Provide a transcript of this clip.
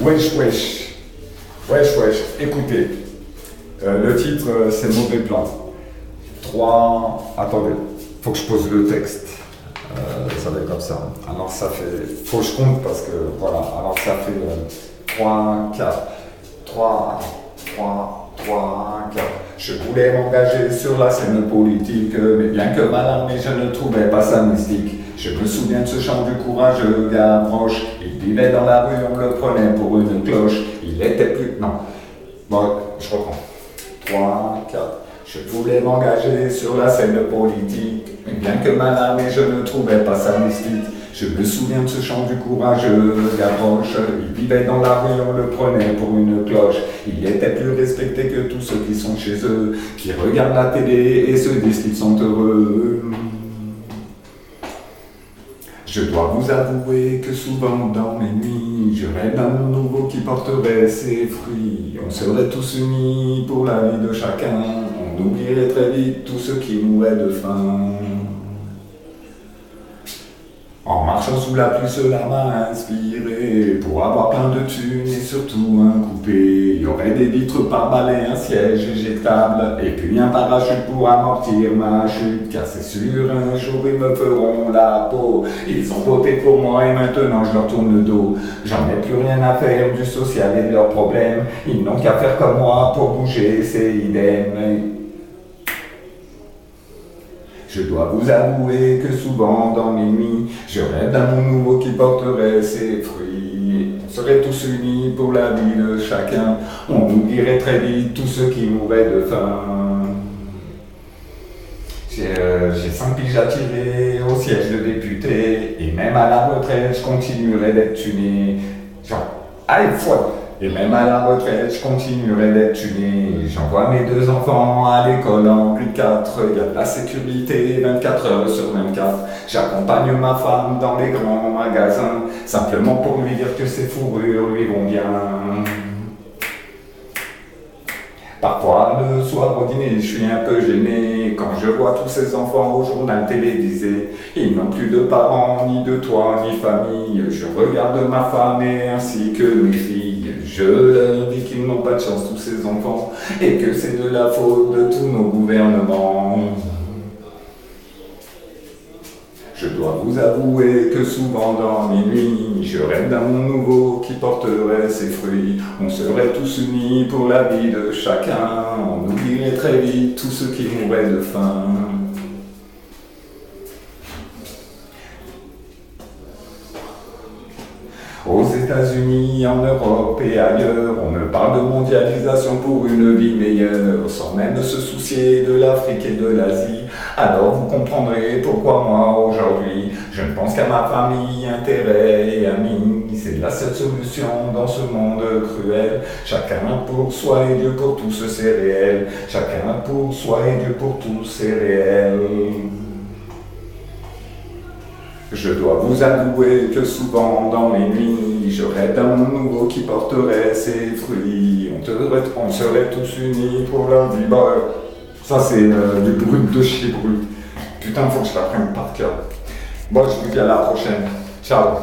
Wesh, wesh. Wesh, wesh. Écoutez, le titre, c'est Mauvais plan. 3. Attendez, faut que je pose le texte. Ça va être comme ça. Alors ça fait. Faut que je compte parce que voilà. Alors ça fait 3, 4. 3, 4. Je voulais m'engager sur la scène politique, mais bien que mal armé, je ne trouvais pas ça mystique. Je me souviens de ce chant du courageux Gavroche. Il vivait dans la rue, on le prenait pour une cloche. Il était plus. Non. Bon, je reprends. 3, 4. Je voulais m'engager sur la scène politique, mais bien que mal armé, je ne trouvais pas ça mystique. Je me souviens de ce chant du courageux Gavroche. Il vivait dans la rue, on le prenait pour une cloche. Il était plus respecté que tous ceux qui sont chez eux, qui regardent la télé et se disent qu'ils sont heureux. Je dois vous avouer que souvent dans mes nuits, je rêve d'un monde nouveau qui porterait ses fruits. On serait tous unis pour la vie de chacun, on oublierait très vite tous ceux qui mouraient de faim. En marchant sous la pluie, cela m'a inspiré pour avoir plein de thunes et surtout un coupé. Il y aurait des vitres par balai, un siège éjectable et puis un parachute pour amortir ma chute. Car c'est sûr, un jour ils me feront la peau. Ils ont voté pour moi et maintenant je leur tourne le dos. J'en ai plus rien à faire du social et de leurs problèmes. Ils n'ont qu'à faire comme moi pour bouger, c'est idem. Je dois vous avouer que souvent dans mes nuits, je rêve d'un monde nouveau qui porterait ses fruits. On serait tous unis pour la vie de chacun, on oublierait très vite tous ceux qui mouraient de faim. J'ai 5 piges à tirer au siège de député, et même à la retraite, je continuerai d'être tuné. Genre, allez, fois. Et même à la retraite, je continuerai d'être tuné. J'envoie mes 2 enfants à l'école en Henri IV. Il y a de la sécurité 24 heures sur 24. J'accompagne ma femme dans les grands magasins, simplement pour lui dire que ses fourrures lui vont bien. Parfois, le soir au dîner, je suis un peu gêné quand je vois tous ces enfants au journal télévisé. Ils n'ont plus de parents, ni de toit, ni famille. Je regarde ma femme et ainsi que mes filles. Je leur dis qu'ils n'ont pas de chance, tous ces enfants, et que c'est de la faute de tous nos gouvernements. Je dois vous avouer que souvent dans mes nuits, je rêve d'un monde nouveau qui porterait ses fruits. On serait tous unis pour la vie de chacun, on oublierait très vite tous ceux qui mouraient de faim. Aux États-Unis, en Europe et ailleurs, on me parle de mondialisation pour une vie meilleure, sans même se soucier de l'Afrique et de l'Asie. Alors vous comprendrez pourquoi moi, aujourd'hui, je ne pense qu'à ma famille, intérêts et amis. C'est la seule solution dans ce monde cruel. Chacun pour soi et Dieu pour tous, c'est réel. Chacun pour soi et Dieu pour tous, c'est réel. Je dois vous avouer que souvent dans mes nuits, je rêve d'un monde nouveau qui porterait ses fruits. On serait tous unis pour la vie. Bah, ça c'est du brut de chez brut. Putain, faut que je l'apprenne par cœur. Bon, je vous dis à la prochaine. Ciao.